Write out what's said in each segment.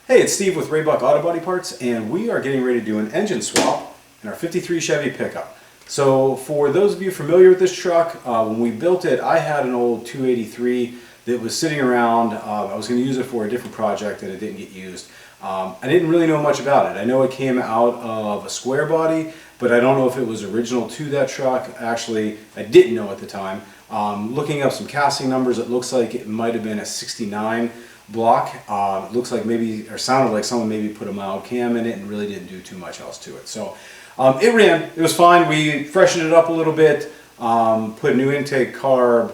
Hey, it's Steve with Raybuck Auto Body Parts, and we are getting ready to do an engine swap in our 53 Chevy pickup. So for those of you familiar with this truck, when we built it, I had an old 283 that was sitting around. I was going to use it for a different project and it didn't get used. I didn't really know much about it. I know it came out of a square body, but I don't know if it was original to that truck. Actually, I didn't know at the time. Looking up some casting numbers, it looks like it might have been a 69 block. It looks like maybe, or sounded like someone maybe put a mild cam in it and really didn't do too much else to it. So it ran, it was fine. We freshened it up a little bit, put a new intake carb,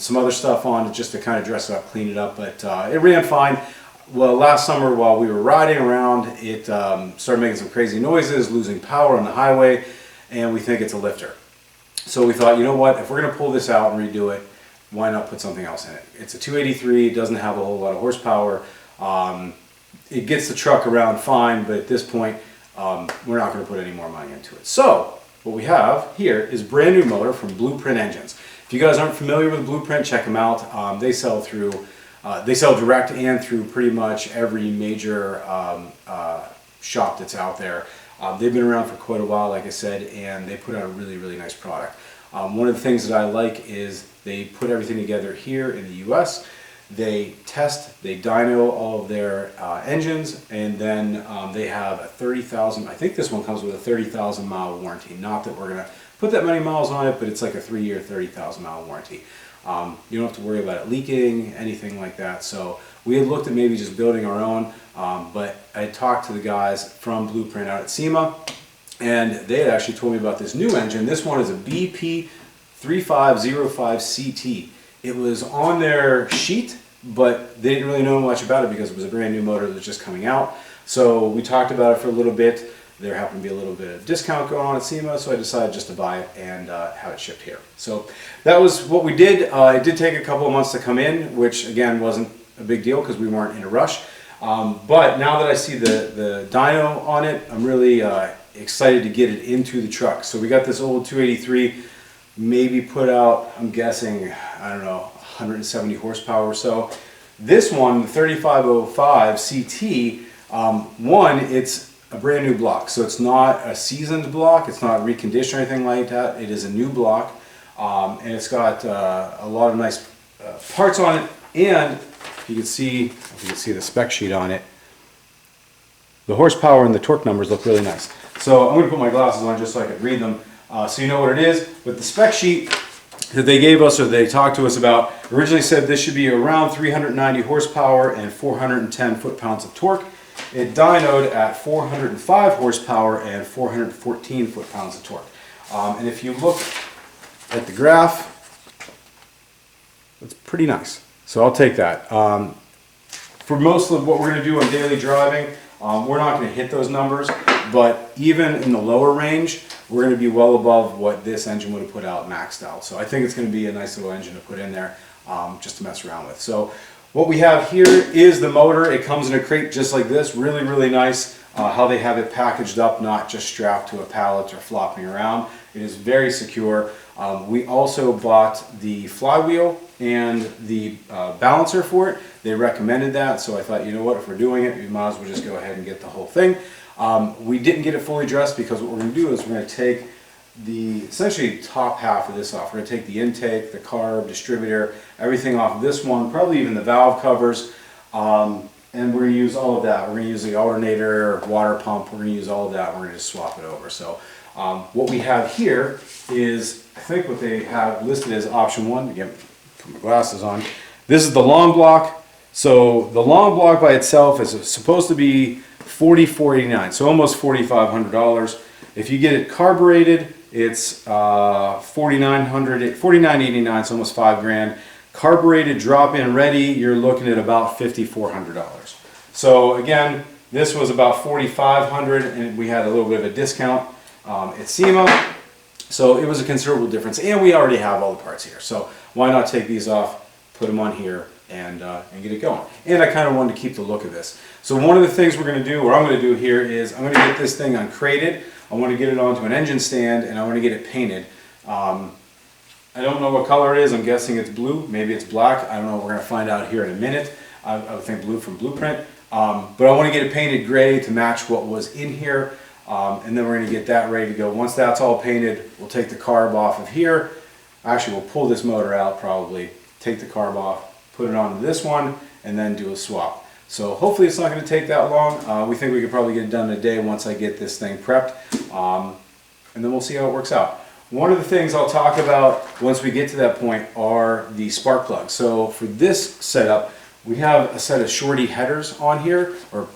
some other stuff on it just to kind of dress it up, clean it up, but it ran fine. Well, last summer while we were riding around, it started making some crazy noises, losing power on the highway, and we think it's a lifter. So we thought, you know what, if we're going to pull this out and redo it, why not put something else in it? It's a 283, it doesn't have a whole lot of horsepower. It gets the truck around fine, but at this point, we're not going to put any more money into it. So what we have here is a brand new motor from Blueprint Engines. If you guys aren't familiar with Blueprint, check them out. They sell direct and through pretty much every major shop that's out there. They've been around for quite a while, like I said, and they put out a really, really nice product. One of the things that I like is they put everything together here in the US. They test, they dyno all of their engines, and then they have a 30,000, I think this one comes with a 30,000 mile warranty. Not that we're going to put that many miles on it, but it's like a 3-year, 30,000 mile warranty. You don't have to worry about it leaking, anything like that. So we had looked at maybe just building our own, but I talked to the guys from Blueprint out at SEMA, and they had actually told me about this new engine. This one is a BP3505CT. It was on their sheet, but they didn't really know much about it because it was a brand new motor that was just coming out. So we talked about it for a little bit. There happened to be a little bit of discount going on at SEMA, so I decided just to buy it and have it shipped here. So that was what we did. It did take a couple of months to come in, which again wasn't a big deal because we weren't in a rush. But now that I see the dyno on it, I'm really excited to get it into the truck. So we got this old 283, maybe put out, I'm guessing, I don't know, 170 horsepower or so. This one, the 3505 CT, it's a brand new block. So it's not a seasoned block, it's not reconditioned or anything like that. It is a new block, and it's got a lot of nice parts on it. And if you can see the spec sheet on it, the horsepower and the torque numbers look really nice. So I'm going to put my glasses on just so I can read them, so you know what it is. But the spec sheet that they gave us, or they talked to us about, originally said this should be around 390 horsepower and 410 foot-pounds of torque. It dynoed at 405 horsepower and 414 foot-pounds of torque. And if you look at the graph, it's pretty nice. So I'll take that. For most of what we're going to do on daily driving, we're not going to hit those numbers, but even in the lower range, we're going to be well above what this engine would have put out maxed out. So I think it's going to be a nice little engine to put in there just to mess around with. So what we have here is the motor. It comes in a crate just like this. Really, really nice how they have it packaged up, not just strapped to a pallet or flopping around. It is very secure. We also bought the flywheel and the balancer for it. They recommended that, so I thought, you know what, if we're doing it, we might as well just go ahead and get the whole thing. We didn't get it fully dressed because what we're going to do is we're going to take the essentially top half of this off. We're going to take the intake, the carb, distributor, everything off of this one, probably even the valve covers, and we're going to use all of that. We're going to use the alternator, water pump, we're going to use all of that, and we're going to just swap it over. So what we have here is, I think what they have listed as option 1, again, put my glasses on. This is the long block. So the long block by itself is supposed to be $4,489, so almost $4,500. If you get it carbureted, it's $4,989, so almost $5,000. Carbureted, drop-in ready, you're looking at about $5,400. So again, this was about $4,500, and we had a little bit of a discount at SEMA. So it was a considerable difference, and we already have all the parts here. So why not take these off, put them on here, and get it going. And I kind of wanted to keep the look of this. So one of the things we're going to do, or I'm going to do here, is I'm going to get this thing uncrated. I want to get it onto an engine stand, and I want to get it painted. I don't know what color it is. I'm guessing it's blue. Maybe it's black. I don't know. We're going to find out here in a minute. I would think blue from Blueprint. But I want to get it painted gray to match what was in here. And then we're going to get that ready to go. Once that's all painted, we'll take the carb off of here. Actually, we'll pull this motor out probably, take the carb off, put it onto this one, and then do a swap. So hopefully it's not going to take that long. We think we could probably get it done in a day once I get this thing prepped. And then we'll see how it works out. One of the things I'll talk about once we get to that point are the spark plugs. So for this setup, we have a set of shorty headers on here, or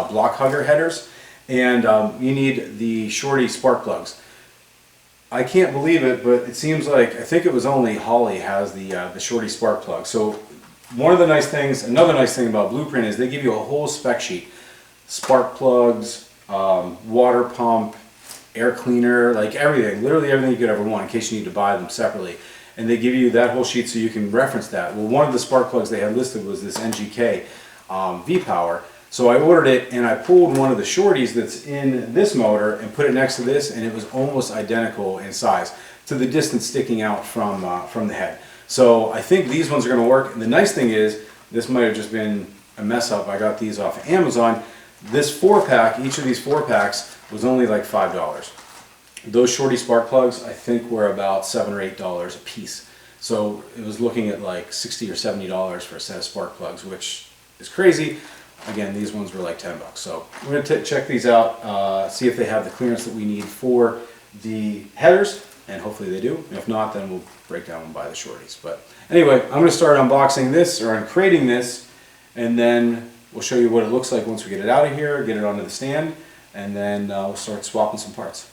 block hugger headers, and you need the shorty spark plugs. I can't believe it, but it seems like, I think it was only Holly has the shorty spark plug. So one of the nice things, another nice thing about Blueprint is they give you a whole spec sheet. Spark plugs, water pump, air cleaner, like everything, literally everything you could ever want in case you need to buy them separately. And they give you that whole sheet so you can reference that. Well, one of the spark plugs they had listed was this NGK V-Power. So I ordered it and I pulled one of the shorties that's in this motor and put it next to this, and it was almost identical in size to the distance sticking out from the head. So I think these ones are going to work. And the nice thing is, this might have just been a mess up. I got these off of Amazon. This 4-pack, each of these 4-packs was only like $5. Those shorty spark plugs I think were about $7 or $8 a piece. So it was looking at like $60 or $70 for a set of spark plugs, which is crazy. Again, these ones were like 10 bucks. So we're going to check these out, see if they have the clearance that we need for the headers, and hopefully they do. And if not, then we'll break down and buy the shorties. But anyway, I'm going to start unboxing this, or uncrating this, and then we'll show you what it looks like once we get it out of here, get it onto the stand, and then we'll start swapping some parts.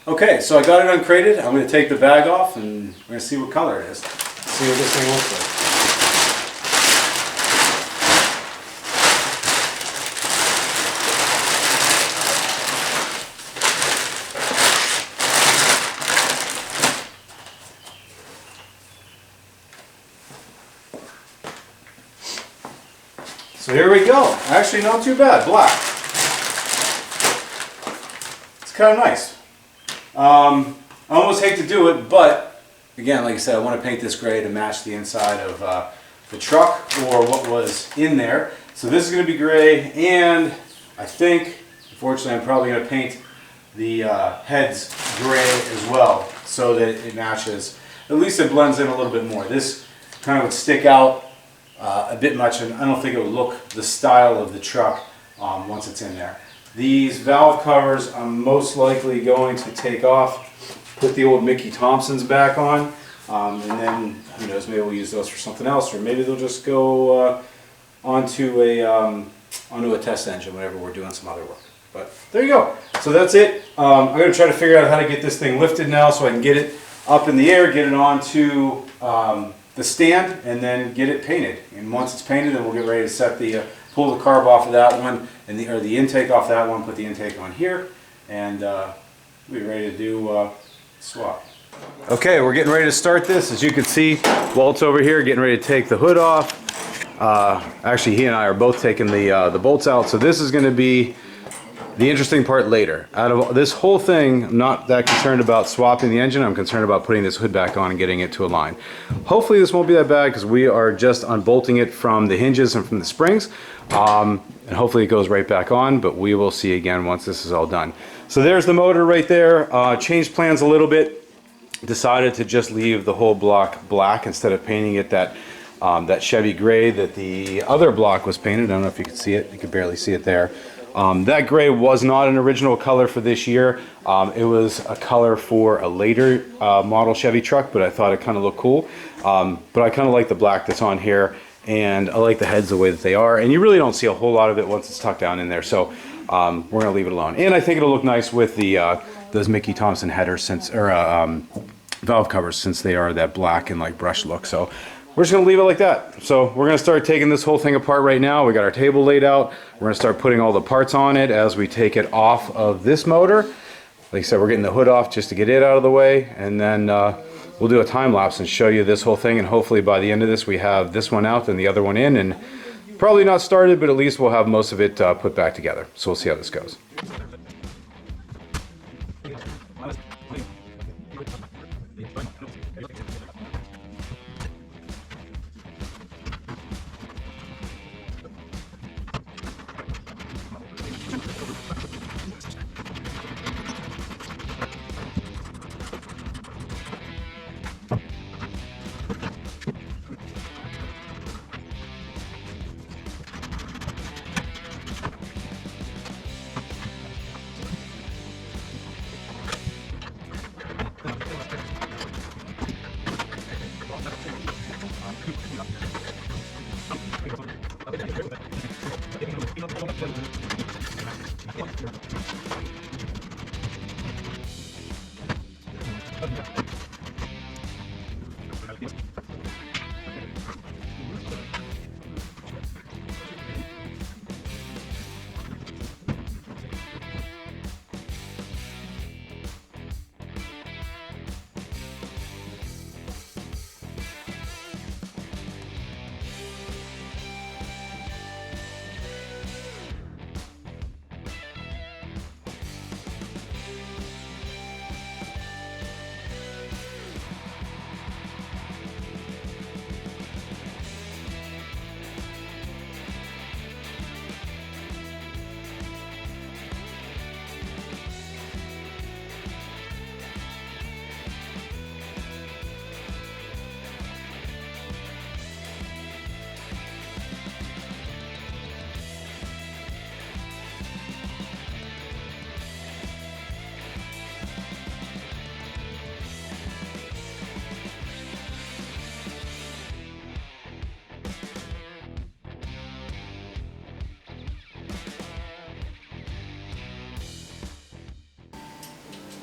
Okay, so I got it uncrated. I'm going to take the bag off and we're going to see what color it is. See what this thing looks like. So here we go. Actually, not too bad. Black. It's kind of nice. I almost hate to do it, but again, like I said, I want to paint this gray to match the inside of the truck or what was in there. So this is going to be gray, and I think, unfortunately, I'm probably going to paint the heads gray as well so that it matches. At least it blends in a little bit more. This kind of would stick out a bit much, and I don't think it would look the style of the truck once it's in there. These valve covers I'm most likely going to take off, put the old Mickey Thompsons back on, and then who knows, maybe we'll use those for something else, or maybe they'll just go onto a test engine whenever we're doing some other work. But there you go. So that's it. I'm going to try to figure out how to get this thing lifted now so I can get it up in the air, get it onto the stand, and then get it painted. And once it's painted, then we'll get ready to set the pull the carb off of that one, and the intake off that one, put the intake on here, and we'll be ready to do swap. Okay, we're getting ready to start this. As you can see, Walt's over here getting ready to take the hood off. Actually, he and I are both taking the bolts out, so this is going to be the interesting part later. Out of this whole thing, I'm not that concerned about swapping the engine. I'm concerned about putting this hood back on and getting it to align. Hopefully this won't be that bad because we are just unbolting it from the hinges and from the springs. And hopefully it goes right back on, but we will see again once this is all done. So there's the motor right there. Changed plans a little bit. Decided to just leave the whole block black instead of painting it that Chevy gray that the other block was painted. I don't know if you can see it. You can barely see it there. That gray was not an original color for this year. It was a color for a later model Chevy truck, but I thought it kind of looked cool. But I kind of like the black that's on here, and I like the heads the way that they are, and you really don't see a whole lot of it once it's tucked down in there, so we're going to leave it alone. And I think it'll look nice with the those Mickey Thompson headers, since, or valve covers, since they are that black and like brushed look. So we're just going to leave it like that. So we're going to start taking this whole thing apart right now. We got our table laid out. We're going to start putting all the parts on it as we take it off of this motor. Like I said, we're getting the hood off just to get it out of the way, and then we'll do a time lapse and show you this whole thing, and hopefully by the end of this we have this one out and the other one in, and probably not started, but at least we'll have most of it put back together. So we'll see how this goes.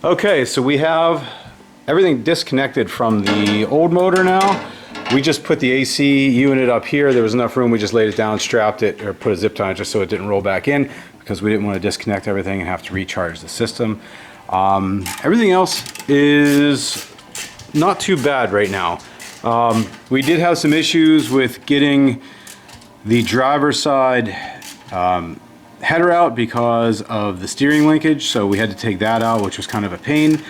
Okay, so we have everything disconnected from the old motor now. We just put the AC unit up here. There was enough room. We just laid it down, strapped it, or put a zip tie on it just so it didn't roll back in, because we didn't want to disconnect everything and have to recharge the system. Everything else is not too bad right now. We did have some issues with getting the driver's side header out because of the steering linkage, so we had to take that out, which was kind of a pain.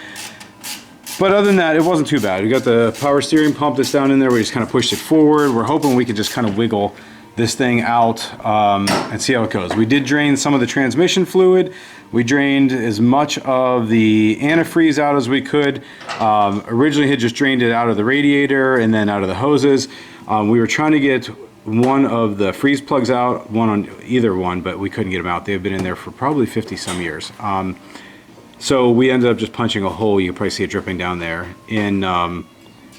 But other than that, it wasn't too bad. We got the power steering pump that's down in there. We just kind of pushed it forward. We're hoping we could just kind of wiggle this thing out and see how it goes. We did drain some of the transmission fluid. We drained as much of the antifreeze out as we could. Originally had just drained it out of the radiator and then out of the hoses. We were trying to get one of the freeze plugs out, one on either one, but we couldn't get them out. They've been in there for probably 50 some years. So we ended up just punching a hole. You can probably see it dripping down there in one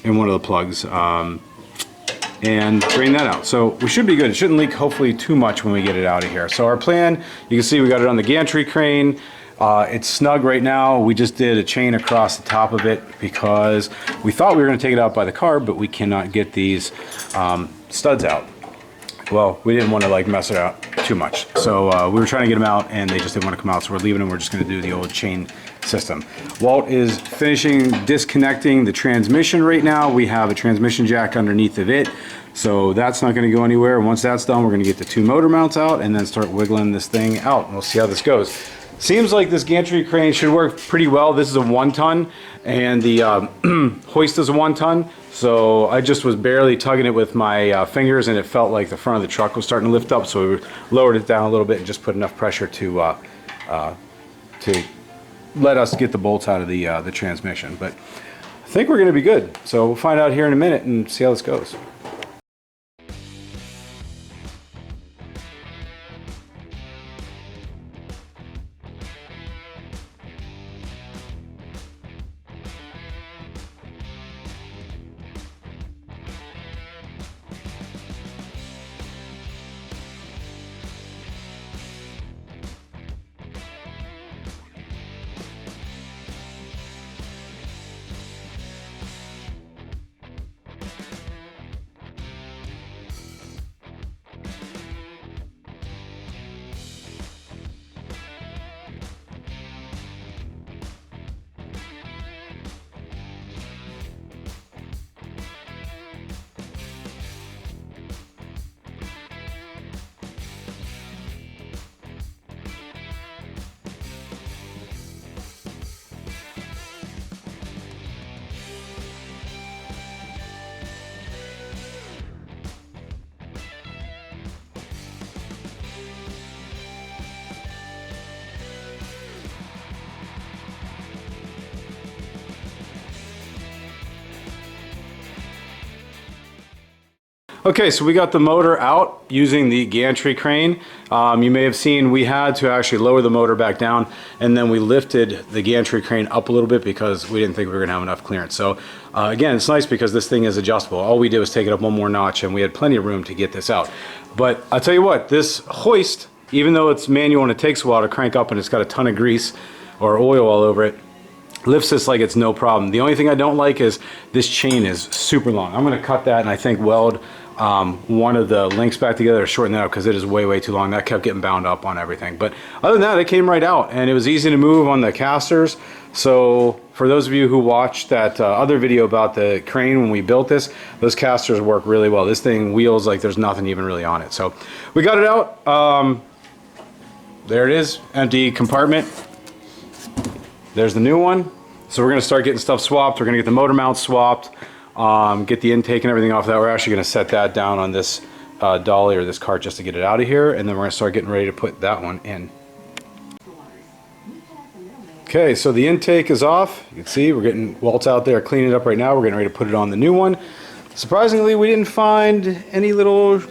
of the plugs, and drain that out. So we should be good. It shouldn't leak hopefully too much when we get it out of here. So our plan, you can see we got it on the gantry crane. It's snug right now. We just did a chain across the top of it because we thought we were going to take it out by the car, but we cannot get these studs out. Well, we didn't want to like mess it up too much, so we were trying to get them out and they just didn't want to come out, so we're leaving them. We're just going to do the old chain system. Walt is finishing disconnecting the transmission right now. We have a transmission jack underneath of it, so that's not going to go anywhere. Once that's done, we're going to get the two motor mounts out and then start wiggling this thing out, and we'll see how this goes. Seems like this gantry crane should work pretty well. This is a 1 ton and the hoist is a 1 ton. So I just was barely tugging it with my fingers, and it felt like the front of the truck was starting to lift up. So we lowered it down a little bit and just put enough pressure to let us get the bolts out of the transmission. But I think we're going to be good. So we'll find out here in a minute and see how this goes. Okay, so we got the motor out using the gantry crane. You may have seen we had to actually lower the motor back down, and then we lifted the gantry crane up a little bit because we didn't think we were going to have enough clearance. So again, it's nice because this thing is adjustable. All we did was take it up one more notch, and we had plenty of room to get this out. But I'll tell you what, this hoist, even though it's manual and it takes a while to crank up and it's got a ton of grease or oil all over it, lifts this like it's no problem. The only thing I don't like is this chain is super long. I'm going to cut that and I think weld one of the links back together to shorten that up because it is way too long. That kept getting bound up on everything. But other than that, it came right out and it was easy to move on the casters. So for those of you who watched that other video about the crane when we built this, those casters work really well. This thing wheels like there's nothing even really on it. So we got it out. There it is, empty compartment. There's the new one. So we're going to start getting stuff swapped. We're going to get the motor mount swapped, get the intake and everything off that. We're actually going to set that down on this dolly or this cart just to get it out of here, and then we're going to start getting ready to put that one in. Okay, so the intake is off. You can see we're getting Walt's out there cleaning it up right now. We're getting ready to put it on the new one. Surprisingly, we didn't find any little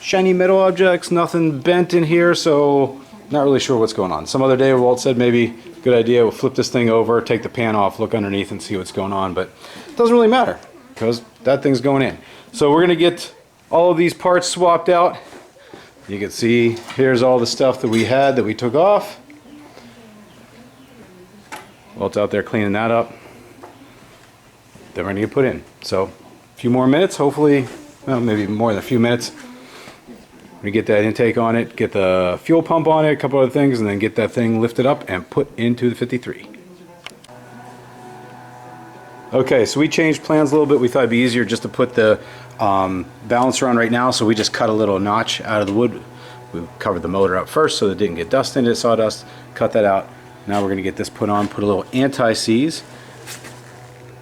shiny metal objects, nothing bent in here, so not really sure what's going on. Some other day Walt said maybe good idea, we'll flip this thing over, take the pan off, look underneath and see what's going on, but it doesn't really matter because that thing's going in. So we're going to get all of these parts swapped out. You can see here's all the stuff that we had that we took off. Walt's out there cleaning that up. Then we're going to get put in. So a few more minutes, hopefully, well, maybe more than a few minutes. We get that intake on it, get the fuel pump on it, a couple other things, and then get that thing lifted up and put into the 53. Okay, so we changed plans a little bit. We thought it'd be easier just to put the balancer on right now, so we just cut a little notch out of the wood. We covered the motor up first so that it didn't get dust into it, sawdust, cut that out. Now we're going to get this put on, put a little anti-seize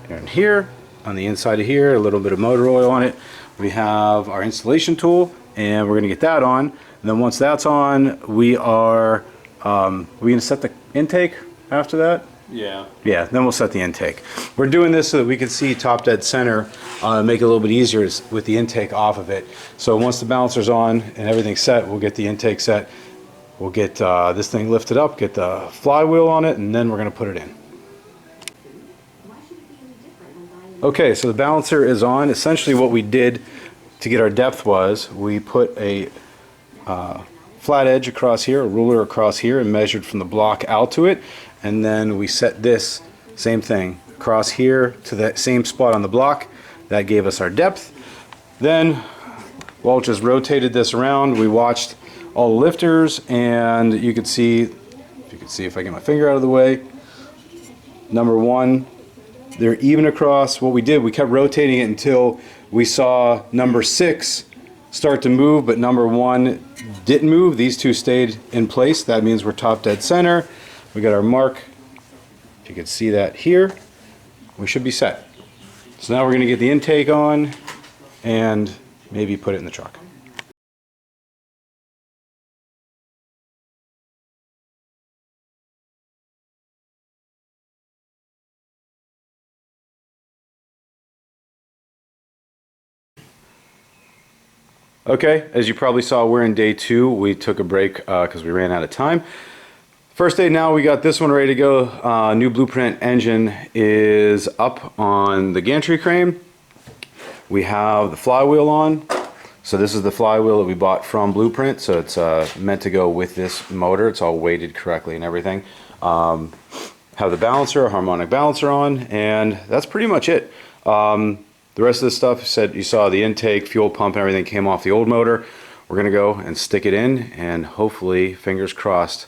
in here, on the inside of here, a little bit of motor oil on it. We have our installation tool, and we're going to get that on. And then once that's on, we are going to set the intake after that? Yeah. Yeah, then we'll set the intake. We're doing this so that we can see top dead center, make it a little bit easier with the intake off of it. So once the balancer's on and everything's set, we'll get the intake set. We'll get this thing lifted up, get the flywheel on it, and then we're going to put it in. Okay, so the balancer is on. Essentially what we did to get our depth was we put a flat edge across here, a ruler across here, and measured from the block out to it, and then we set this same thing across here to that same spot on the block. That gave us our depth. Then Walt just rotated this around. We watched all the lifters, and you could see, if you can see if I get my finger out of the way, number one, they're even across. What we did, we kept rotating it until we saw number 6 start to move, but number 1 didn't move. These two stayed in place. That means we're top dead center. We got our mark. If you can see that here, we should be set. So now we're going to get the intake on and maybe put it in the truck. Okay, as you probably saw, we're in day 2. We took a break because we ran out of time. First day now, we got this one ready to go. New blueprint engine is up on the gantry crane. We have the flywheel on. So this is the flywheel that we bought from Blueprint. So it's meant to go with this motor. It's all weighted correctly and everything. Have the balancer, harmonic balancer on, and that's pretty much it. The rest of the stuff, you saw the intake, fuel pump, and everything came off the old motor. We're going to go and stick it in, and hopefully, fingers crossed,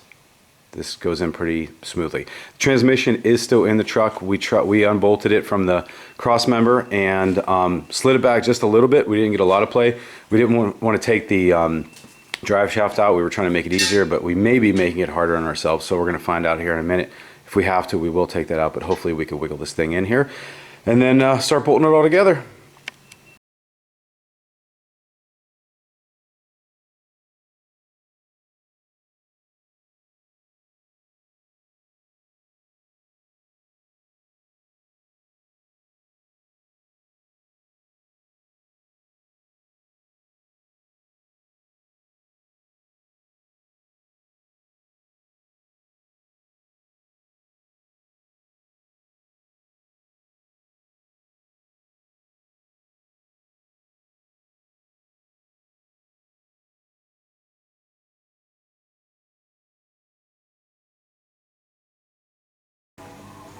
this goes in pretty smoothly. The transmission is still in the truck. We unbolted it from the cross member and slid it back just a little bit. We didn't get a lot of play. We didn't want to take the drive shaft out. We were trying to make it easier, but we may be making it harder on ourselves, so we're going to find out here in a minute. If we have to, we will take that out, but hopefully we can wiggle this thing in here and then start bolting it all together.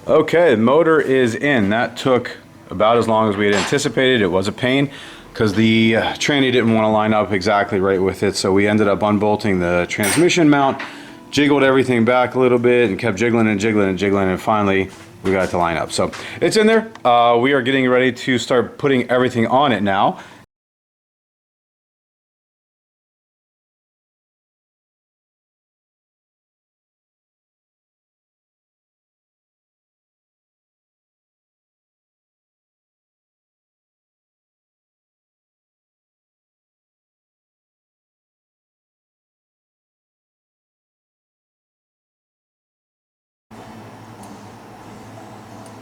Okay, the motor is in. That took about as long as we had anticipated. It was a pain because the tranny didn't want to line up exactly right with it, so we ended up unbolting the transmission mount, jiggled everything back a little bit, and kept jiggling and jiggling and jiggling, and finally we got it to line up. So it's in there. We are getting ready to start putting everything on it now.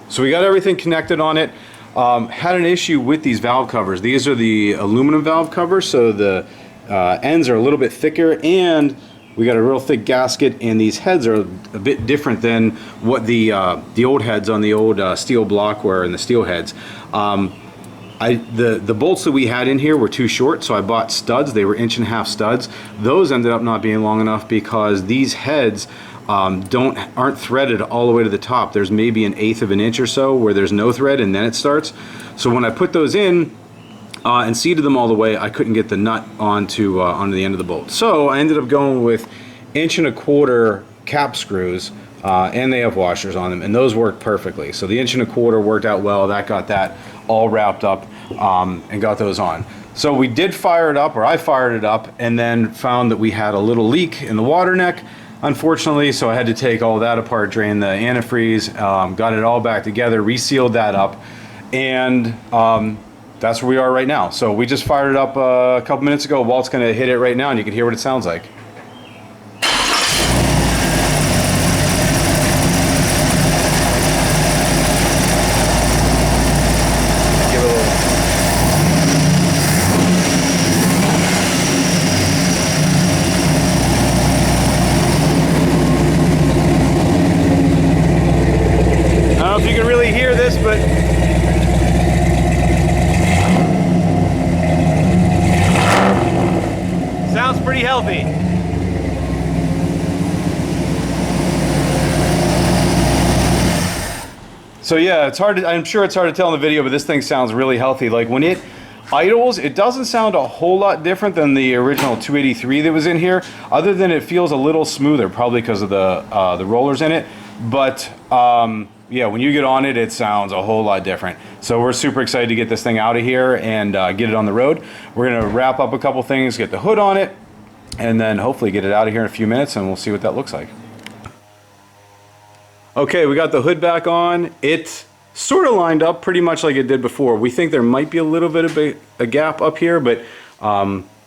So we got everything connected on it. Had an issue with these valve covers. These are the aluminum valve covers, so the ends are a little bit thicker, and we got a real thick gasket, and these heads are a bit different than what the old heads on the old steel block were, and the steel heads. The bolts that we had in here were too short, so I bought studs. They were 1.5-inch studs. Those ended up not being long enough because these heads aren't threaded all the way to the top. There's maybe 1/8 of an inch or so where there's no thread, and then it starts. So when I put those in and seated them all the way, I couldn't get the nut onto the end of the bolt. So I ended up going with 1.25-inch cap screws, and they have washers on them, and those worked perfectly. So the 1.25-inch worked out well. That got that all wrapped up and got those on. So we did fire it up, or I fired it up, and then found that we had a little leak in the water neck, unfortunately, so I had to take all that apart, drain the antifreeze, got it all back together, resealed that up, and that's where we are right now. So we just fired it up a couple minutes ago. Walt's going to hit it right now, and you can hear what it sounds like. But sounds pretty healthy. So yeah, it's hard to, I'm sure it's hard to tell in the video, but this thing sounds really healthy. Like when it idles, it doesn't sound a whole lot different than the original 283 that was in here, other than it feels a little smoother, probably because of the rollers in it. But yeah, when you get on it, it sounds a whole lot different. So we're super excited to get this thing out of here and get it on the road. We're gonna wrap up a couple things, get the hood on it, and then hopefully get it out of here in a few minutes, and we'll see what that looks like. Okay, we got the hood back on. It sort of lined up pretty much like it did before. We think there might be a little bit of a gap up here, but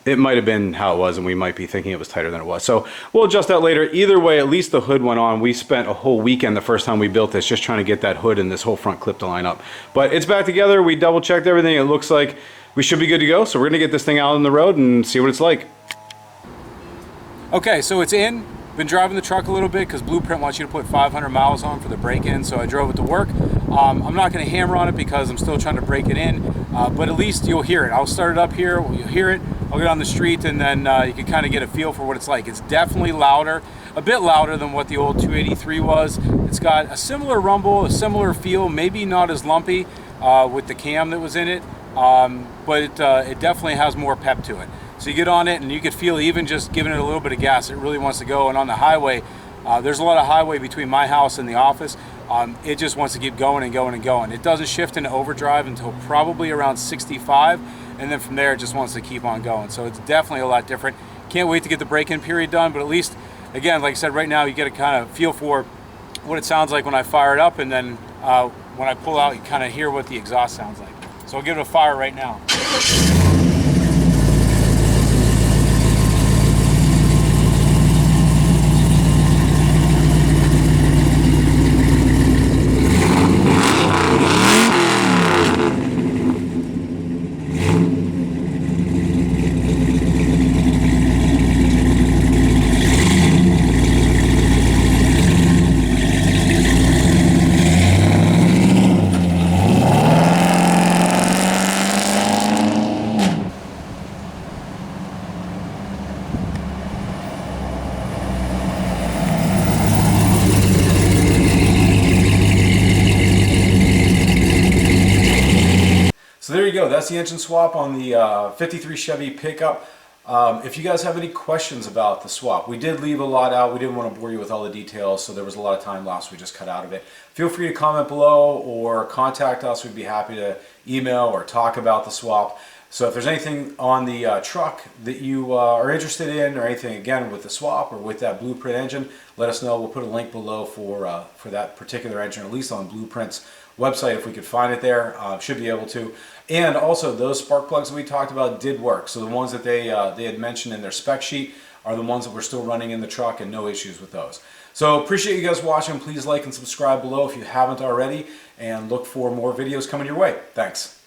it might have been how it was, and we might be thinking it was tighter than it was. So we'll adjust that later. Either way, at least the hood went on. We spent a whole weekend the first time we built this just trying to get that hood and this whole front clip to line up. But it's back together. We double checked everything. It looks like we should be good to go. So we're gonna get this thing out on the road and see what it's like. Okay, so it's in. Been driving the truck a little bit because Blueprint wants you to put 500 miles on for the break-in, so I drove it to work. I'm not going to hammer on it because I'm still trying to break it in, but at least you'll hear it. I'll start it up here, you'll hear it, I'll get on the street, and then you can kind of get a feel for what it's like. It's definitely louder, a bit louder than what the old 283 was. It's got a similar rumble, a similar feel, maybe not as lumpy with the cam that was in it, but it definitely has more pep to it. So you get on it and you could feel even just giving it a little bit of gas, it really wants to go. And on the highway, there's a lot of highway between my house and the office. It just wants to keep going and going and going. It doesn't shift into overdrive until probably around 65. And then from there, it just wants to keep on going. So it's definitely a lot different. Can't wait to get the break-in period done, but at least, again, like I said, right now, you get a kind of feel for what it sounds like when I fire it up. And then when I pull out, you kind of hear what the exhaust sounds like. So I'll give it a fire right now. you go. That's the engine swap on the 53 Chevy pickup. If you guys have any questions about the swap, we did leave a lot out. We didn't want to bore you with all the details, so there was a lot of time lost. We just cut out of it. Feel free to comment below or contact us. We'd be happy to email or talk about the swap. So if there's anything on the truck that you are interested in, or anything again with the swap or with that Blueprint engine, let us know. We'll put a link below for that particular engine, at least on Blueprint's website if we could find it there. Should be able to. And also those spark plugs that we talked about did work. So the ones that they had mentioned in their spec sheet are the ones that we're still running in the truck, and no issues with those. So appreciate you guys watching. Please like and subscribe below if you haven't already, and look for more videos coming your way. Thanks.